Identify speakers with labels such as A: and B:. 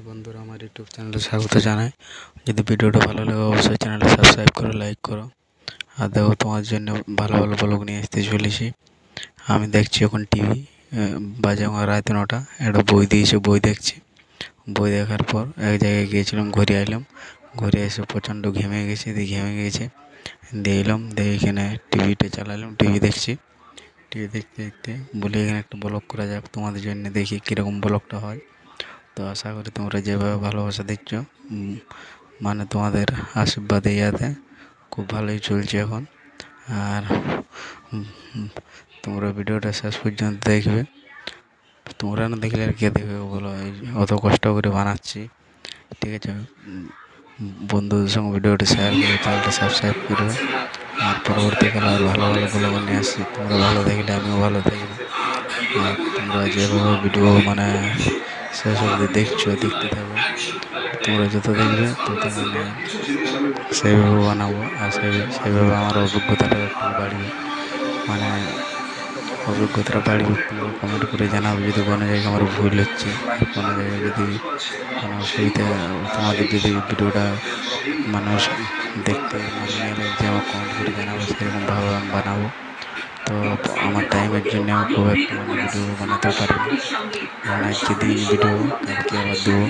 A: বন্ধুরা, আমার ইউটিউব চ্যানেলে স্বাগত জানাই। যদি ভিডিওটা ভালো লাগে অবশ্যই চ্যানেলটা সাবস্ক্রাইব করো, লাইক করো। আর দেখো, তোমার জন্য ভালো ভালো ব্লগ নিয়ে আসতে চলেছি। আমি দেখছি এখন টিভি, বাজে আমার রাত 9টা। একটা বই দিয়েছে, বই দেখছি। বই দেখার পর এক জায়গায় গিয়েছিলাম, ঘুরে এলাম। ঘুরে এসে প্রচণ্ড ঘেমে গেছে, দিয়ে এলাম, দিয়ে এখানে টিভিটা চালালাম, টিভি দেখছি। টিভি দেখতে দেখতে বলি এখানে একটা ব্লগ করা যাক তোমাদের জন্য, দেখি কীরকম ব্লগটা হয়। তো আশা করি তোমরা যেভাবে ভালোবাসা দিচ্ছ, মানে তোমাদের আশীর্বাদে ইয়াতে খুব ভালোই চলছে এখন। আর তোমরা ভিডিওটা শেষ পর্যন্ত দেখবে। তোমরা না দেখলে আর কে দেখবে বলো? এই অত কষ্ট করে বানাচ্ছি, ঠিক আছে? বন্ধুদের সঙ্গে ভিডিওটা শেয়ার করে চ্যানেলটা সাবস্ক্রাইব করবে। আর পরবর্তীকালে আর ভালো ভালো ব্লগ নিয়ে আসছি। তোমরা ভালো দেখলে আমিও ভালো থাকবো। আর তোমরা যেভাবে ভিডিও মানে শেষ অবধি দেখতে থাকো। তোমরা যত দেখবে তত মানে সেইভাবে বানাবো। আর সেইভাবে আমার অভিজ্ঞতাটা একটু বাড়বে, মানে অভিজ্ঞতাটা বাড়বে। তোমরা কমেন্ট করে জানাবে যদি কোনো জায়গায় আমার ভুল হচ্ছে, কোনো জায়গায় যদি কোনো অসুবিধা, তোমাদের যদি ভিডিওটা মানুষ দেখতে মানে ইয়ে লাগছে, আমার কমেন্ট করে জানাবো, সেরকমভাবে আমি বানাবো। তো আমার টাইমের জন্য আমি খুব একটা মানে ভিডিও বানাতে পারিনি, কারণ আজকে দিই ভিডিও, কালকে আবার দেবো।